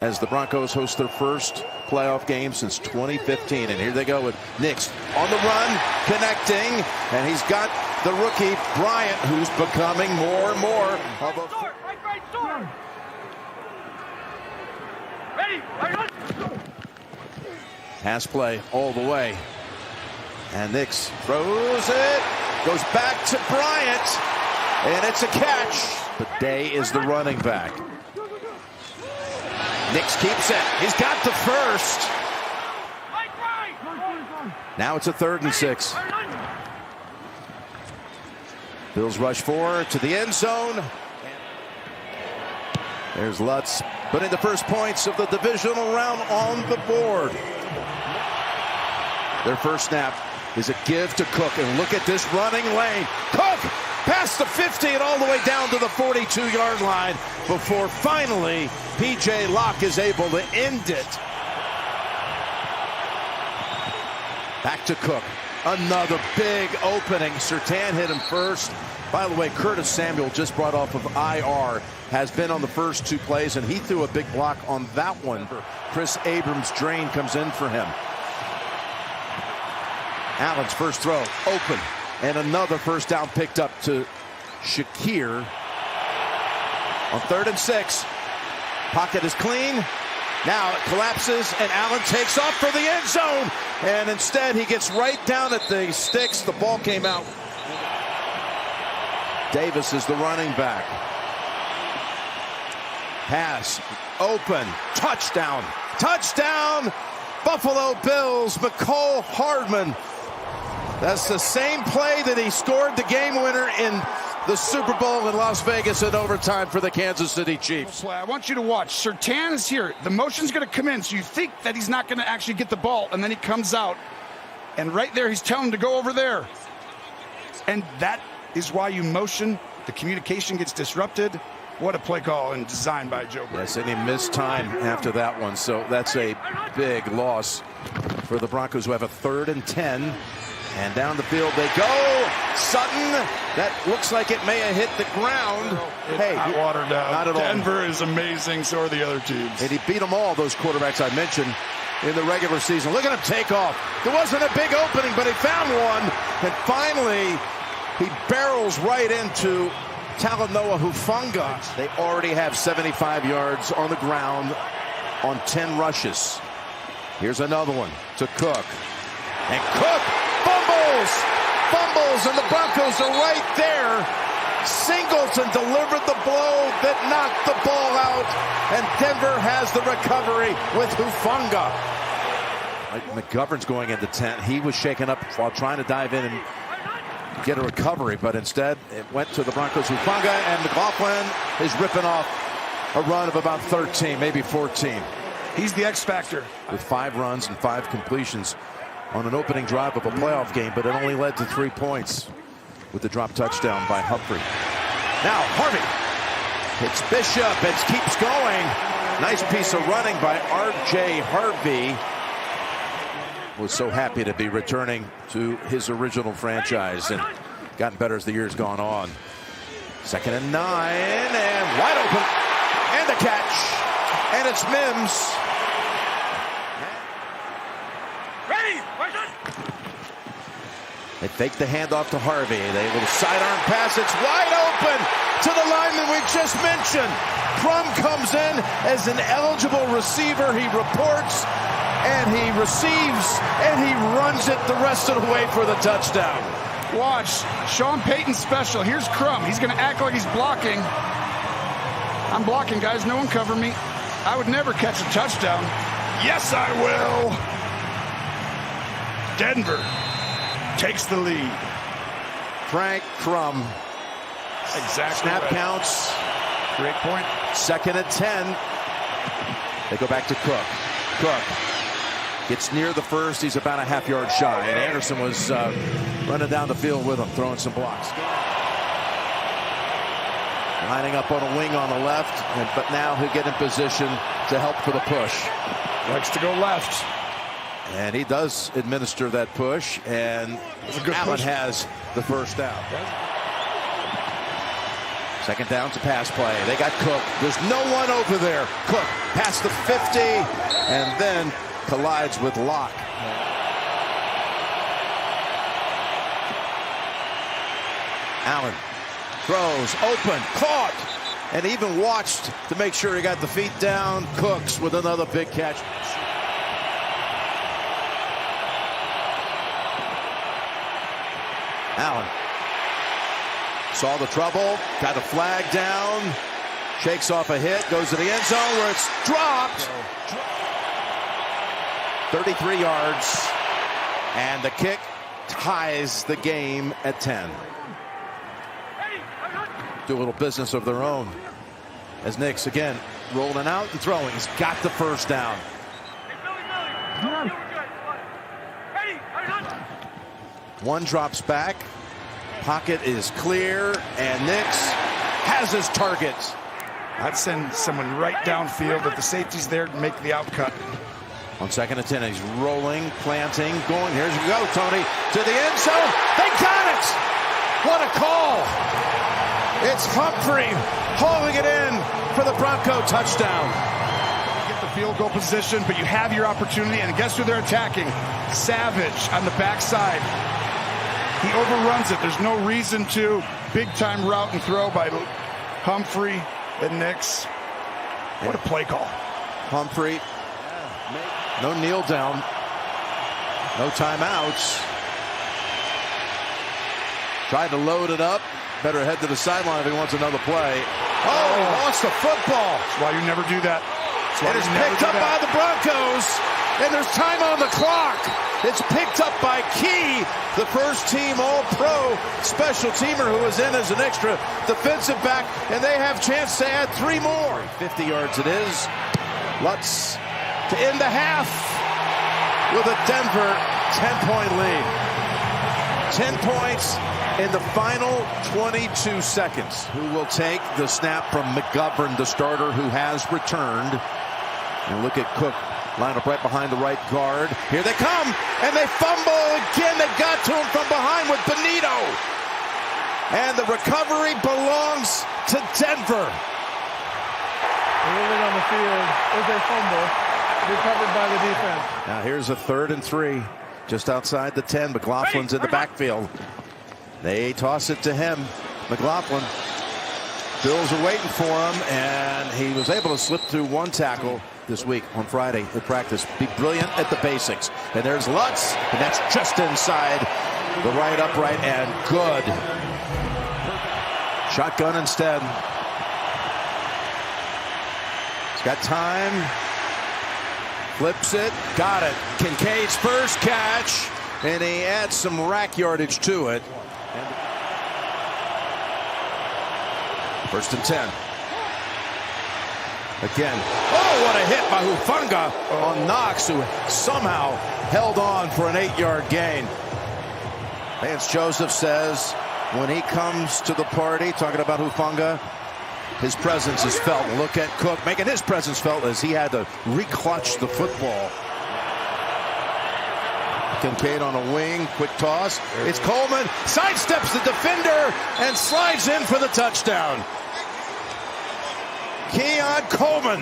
as the Broncos host their first playoff game since 2015. And here they go with Nix on the run, connecting, and he's got the rookie Bryant, who's becoming more and more of a... Pass play all the way. And Nix throws it, goes back to Bryant, and it's a catch. But Day is the running back. Nix keeps it. He's got the first. Now it's a 3rd and 6. Bills rush forward to the end zone. There's Lutz putting the first points of the divisional round on the board. Their first snap is a give to Cook, and look at this running lane. Cook past the 50 and all the way down to the 42-yard line before finally P.J. Locke is able to end it. Back to Cook. Another big opening. Surtain hit him first. By the way, Curtis Samuel, just brought off of IR, has been on the first 2 plays, and he threw a big block on that one. Chris Abrams' drain comes in for him. Allen's first throw, open, and another first down picked up to Shakir. On 3rd and 6, pocket is clean. Now it collapses, and Allen takes off for the end zone, and instead he gets right down at the sticks. The ball came out. Davis is the running back. Pass, open, touchdown, touchdown, Buffalo Bills. McCole Hardman. That's the same play that he scored the game winner in the Super Bowl in Las Vegas in overtime for the Kansas City Chiefs. I want you to watch. Surtain is here. The motion's going to come in, so you think that he's not going to actually get the ball, and then he comes out, and right there he's telling him to go over there. And that is why you motion. The communication gets disrupted. What a play call and design by Joe Brady. Yes, and he missed time after that one, so that's a big loss for the Broncos, who have a 3rd and 10. And down the field they go. Sutton, that looks like it may have hit the ground. Hey, not watered down. Not at all. Denver is amazing, so are the other teams. And he beat them all, those quarterbacks I mentioned in the regular season. Look at him take off. There wasn't a big opening, but he found one. And finally, he barrels right into Talanoa Hufanga. They already have 75 yards on the ground on 10 rushes. Here's another one to Cook. And Cook fumbles, and the Broncos are right there. Singleton delivered the blow that knocked the ball out, and Denver has the recovery with Hufanga. McGovern's going into 10. He was shaken up while trying to dive in and get a recovery, but instead it went to the Broncos. Hufanga, and McLaughlin is ripping off a run of about 13, maybe 14. He's the X factor. With 5 runs and 5 completions on an opening drive of a playoff game, but it only led to 3 points with the drop touchdown by Humphrey. Now Harvey hits Bishop. It keeps going. Nice piece of running by R.J. Harvey. Was so happy to be returning to his original franchise and gotten better as the year's gone on. 2nd and 9, and wide open, and the catch, and it's Mims. They fake the handoff to Harvey. They little sidearm pass. It's wide open to the lineman we just mentioned. Crum comes in as an eligible receiver. He reports, and he receives, and he runs it the rest of the way for the touchdown. Watch. Sean Payton special. Here's Crum. He's going to act like he's blocking. I'm blocking, guys. No one cover me. I would never catch a touchdown. Yes, I will. Denver takes the lead. Frank Crum. Exactly. Snap right. counts. Great point. 2nd and 10. They go back to Cook. Cook gets near the first. He's about a half-yard shy. And Anderson was running down the field with him, throwing some blocks. Lining up on a wing on the left, but now he'll get in position to help for the push. Likes to go left. And he does administer that push, and Allen has the first down. Second down to pass play. They got Cook. There's no one over there. Cook past the 50 and then collides with Locke. Allen throws open, caught, and even watched to make sure he got the feet down. Cooks with another big catch. Allen saw the trouble, got a flag down, shakes off a hit, goes to the end zone where it's dropped. 33 yards, and the kick ties the game at 10. Do a little business of their own as Nix again rolling out and throwing. He's got the first down. One drops back. Pocket is clear, and Nix has his target. I'd send someone right downfield if the safety's there to make the outcut. On 2nd and 10, he's rolling, planting, going. Here's we go, Tony, to the end zone. They got it! What a call! It's Humphrey hauling it in for the Bronco touchdown. You get the field goal position, but you have your opportunity, and guess who they're attacking? Savage on the backside. He overruns it. There's no reason to. Big-time route and throw by Humphrey and Nix. What a play call. Humphrey, no kneel down, no timeouts. Tried to load it up. Better head to the sideline if he wants another play. Oh, he lost the football. That's why you never do that. It is picked up by the Broncos, and there's time on the clock. It's picked up by Key, the first-team All-Pro special teamer who was in as an extra defensive back, and they have chance to add 3 more. 50 yards it is. Lutz to end the half with a Denver 10-point lead. 10 points in the final 22 seconds. Who will take the snap from McGovern, the starter who has returned. And look at Cook. Line up right behind the right guard. Here they come, and they fumble again. They got to him from behind with Benito. And the recovery belongs to Denver. Rolling on the field is a fumble recovered by the defense. Now here's a 3rd and 3, just outside the 10. McLaughlin's in the backfield. They toss it to him. McLaughlin. Bills are waiting for him, and he was able to slip through one tackle this week on Friday at practice. Be brilliant at the basics. And there's Lutz, and that's just inside the right upright, and good. Shotgun instead. He's got time. Flips it. Got it. Kincaid's first catch, and he adds some rack yardage to it. 1st and 10. Again. Oh, what a hit by Hufanga on Knox, who somehow held on for an 8-yard gain. Vance Joseph says when he comes to the party, talking about Hufanga, his presence is felt. Look at Cook making his presence felt as he had to re-clutch the football. Kincaid on a wing, quick toss. It's Coleman, sidesteps the defender and slides in for the touchdown. Keon Coleman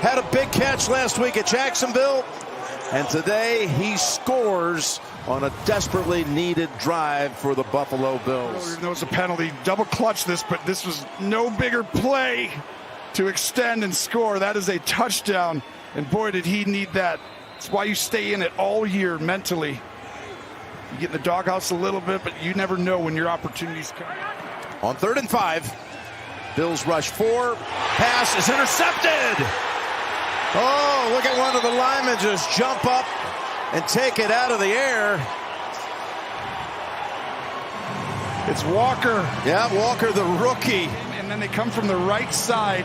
had a big catch last week at Jacksonville, and today he scores on a desperately needed drive for the Buffalo Bills. There was a penalty. Double clutch this, but this was no bigger play to extend and score. That is a touchdown, and boy, did he need that. That's why you stay in it all year mentally. You get in the doghouse a little bit, but you never know when your opportunities come. On 3rd and 5, Bills rush 4. Pass is intercepted. Oh, look at one of the linemen just jump up and take it out of the air. It's Walker. Yeah, Walker, the rookie. And then they come from the right side.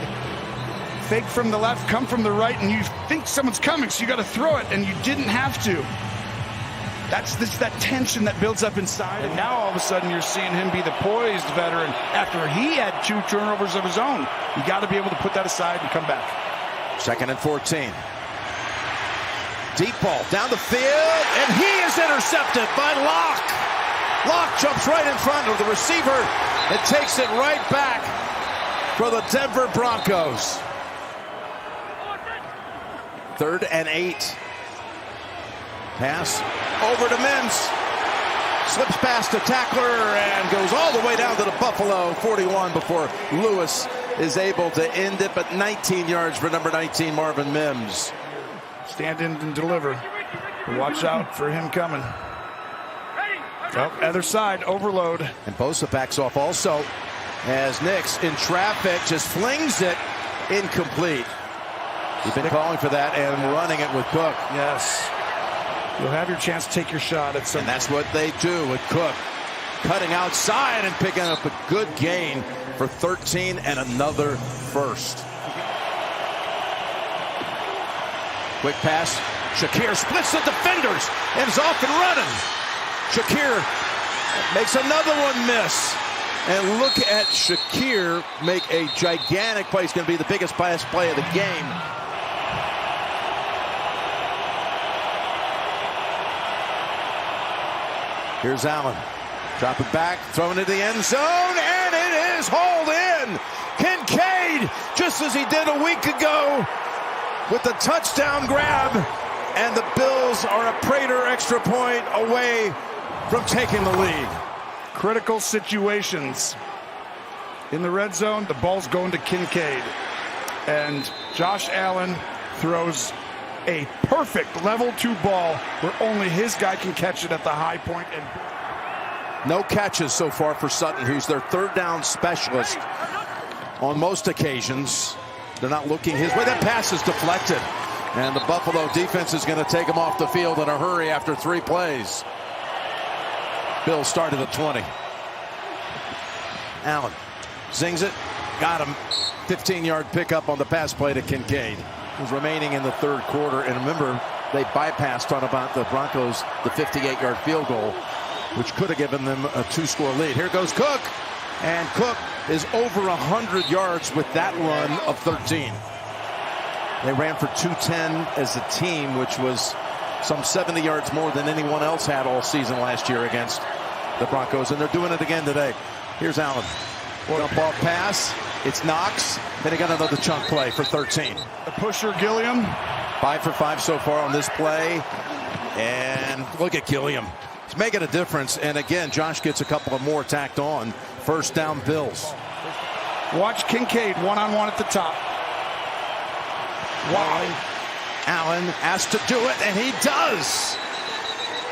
Fake from the left, come from the right, and you think someone's coming, so you got to throw it, and you didn't have to. That's that tension that builds up inside, and now all of a sudden you're seeing him be the poised veteran after he had 2 turnovers of his own. You got to be able to put that aside and come back. 2nd and 14. Deep ball down the field, and he is intercepted by Locke. Locke jumps right in front of the receiver and takes it right back for the Denver Broncos. 3rd and 8. Pass over to Mims. Slips past the tackler and goes all the way down to the Buffalo 41 before Lewis is able to end it, but 19 yards for number 19, Marvin Mims. Stand in and deliver. Watch out for him coming. Oh, other side, overload. And Bosa backs off also as Nix in traffic just flings it incomplete. You've been calling for that and running it with Cook. Yes. You'll have your chance to take your shot at some. And that's what they do with Cook. Cutting outside and picking up a good gain for 13 and another first. Quick pass. Shakir splits the defenders and is off and running. Shakir makes another one miss. And look at Shakir make a gigantic play. It's going to be the biggest pass play of the game. Here's Allen. Dropping back, throwing it to the end zone, and it is hauled in. Kincaid, just as he did a week ago, with the touchdown grab. And the Bills are a Prater extra point away from taking the lead. Critical situations. In the red zone, the ball's going to Kincaid. And Josh Allen throws a perfect level 2 ball where only his guy can catch it at the high point. And no catches so far for Sutton, who's their 3rd down specialist on most occasions. They're not looking his way. That pass is deflected. And the Buffalo defense is going to take him off the field in a hurry after 3 plays. Bill started at 20. Allen zings it. Got him. 15-yard pickup on the pass play to Kincaid. It was remaining in the 3rd quarter. And remember, they bypassed on about the Broncos the 58-yard field goal, which could have given them a 2-score lead. Here goes Cook. And Cook is over 100 yards with that run of 13. They ran for 210 as a team, which was some 70 yards more than anyone else had all season last year against the Broncos, and they're doing it again today. Here's Allen. Jump ball pass. It's Knox. Then he got another chunk play for 13. The pusher, Gilliam. 5 for 5 so far on this play. And look at Gilliam. He's making a difference. And again, Josh gets a couple of more tacked on. 1st down Bills. Watch Kincaid one-on-one at the top. Wow. Allen asked to do it, and he does.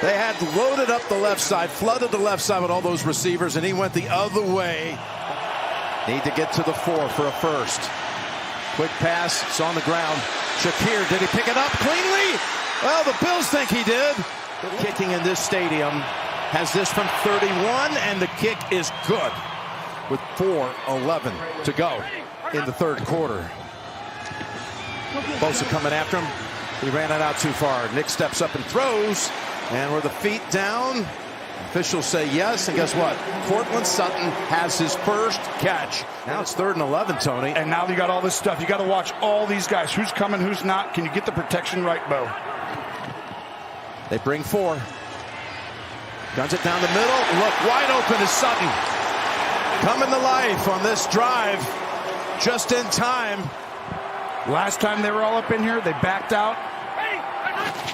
They had loaded up the left side, flooded the left side with all those receivers, and he went the other way. Need to get to the 4 for a first. Quick pass. It's on the ground. Shakir, did he pick it up cleanly? Well, the Bills think he did. Kicking in this stadium has this from 31, and the kick is good with 4:11 to go in the 3rd quarter. Bosa coming after him. He ran it out too far. Nick steps up and throws. And with the feet down, officials say yes. And guess what? Cortland Sutton has his first catch. Now it's 3rd and 11, Tony. And now you got all this stuff. You got to watch all these guys. Who's coming, who's not. Can you get the protection right, Bo? They bring 4. Guns it down the middle. Look, wide open is Sutton. Coming to life on this drive. Just in time. Last time they were all up in here, they backed out.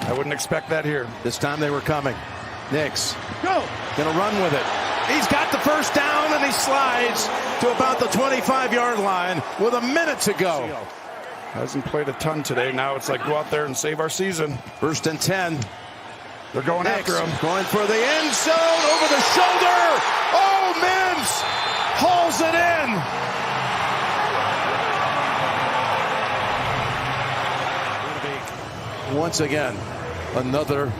I wouldn't expect that here. This time they were coming. Nix gonna run with it. He's got the 1st down, and he slides to about the 25-yard line with a minute to go. Hasn't played a ton today. Now it's like go out there and save our season. 1st and 10. They're going Nix after him. Going for the end zone over the shoulder. Oh, Mims hauls it in. Once again, another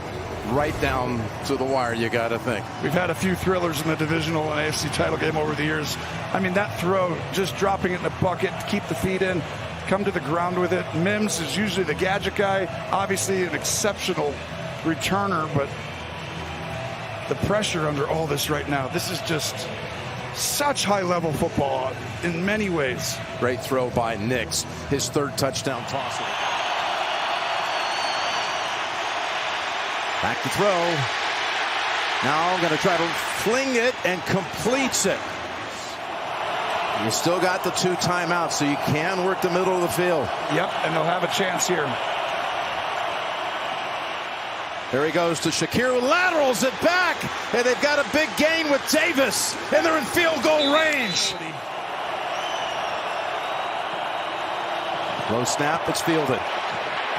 right down to the wire, you got to think. We've had a few thrillers in the divisional and AFC title game over the years. I mean, that throw, just dropping it in the bucket to keep the feet in, come to the ground with it. Mims is usually the gadget guy, obviously an exceptional returner, but the pressure under all this right now, this is just such high-level football in many ways. Great throw by Nix, his 3rd touchdown toss. Back to throw. Now going to try to fling it and completes it. You still got the 2 timeouts, so you can work the middle of the field. Yep, and they'll have a chance here. There he goes to Shakir, who laterals it back, and they've got a big gain with Davis, and they're in field goal range. Low snap, it's fielded.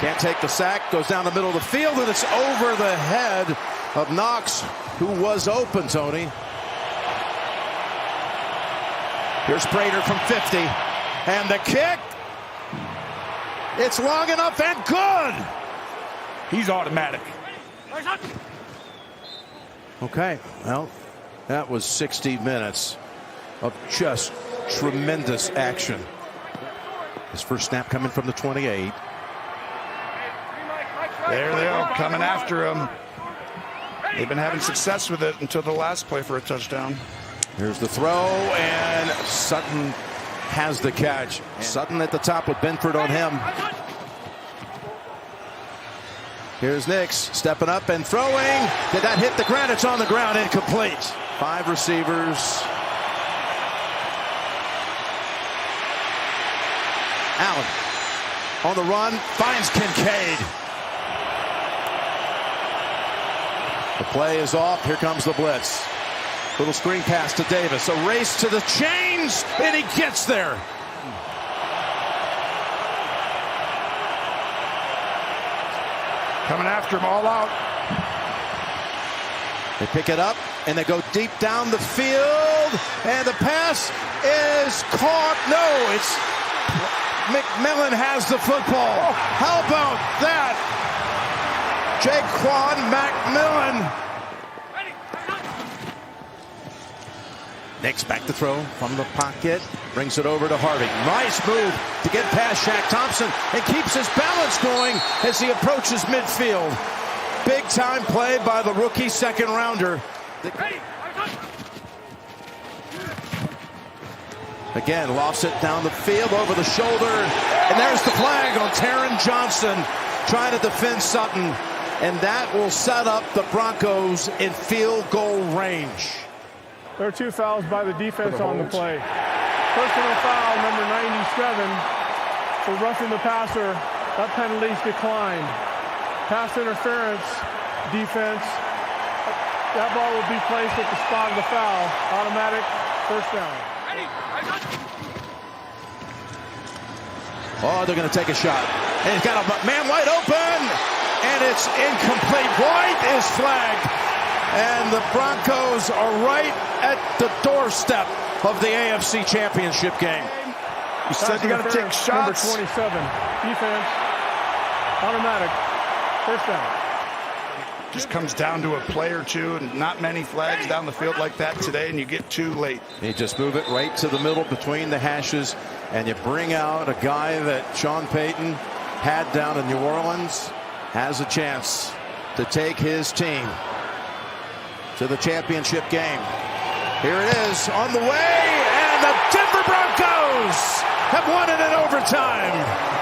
Can't take the sack, goes down the middle of the field, and it's over the head of Knox, who was open, Tony. Here's Prater from 50, and the kick. It's long enough and good. He's automatic. Okay, well, that was 60 minutes of just tremendous action. His first snap coming from the 28. There they are, coming after him. They've been having success with it until the last play for a touchdown. Here's the throw, and Sutton has the catch. Sutton at the top with Benford on him. Here's Nix stepping up and throwing. Did that hit the ground? It's on the ground, incomplete. 5 receivers. Allen on the run, finds Kincaid. The play is off. Here comes the blitz. Little screen pass to Davis. A race to the chains, and he gets there. Coming after him all out. They pick it up, and they go deep down the field, and the pass is caught. No, it's McMillan has the football. How about that? Jaquan McMillan. Nix back to throw from the pocket. Brings it over to Harvey. Nice move to get past Shaq Thompson and keeps his balance going as he approaches midfield. Big time play by the rookie second rounder. Again, lofts it down the field over the shoulder. And there's the flag on Taron Johnson trying to defend Sutton. And that will set up the Broncos in field goal range. There are 2 fouls by the defense on the play. Personal foul, number 97, for roughing the passer. That penalty's declined. Pass interference, defense. That ball will be placed at the spot of the foul. Automatic first down. Oh, they're going to take a shot. And he's got a man wide open. And it's incomplete. White is flagged. And the Broncos are right at the doorstep of the AFC Championship game. You said you got to take shots. Number 27, defense, automatic, first down. Just comes down to a play or two, and not many flags down the field like that today, and you get too late. You just move it right to the middle between the hashes, and you bring out a guy that Sean Payton had down in New Orleans, has a chance to take his team to the championship game. Here it is on the way, and the Denver Broncos have won it in overtime.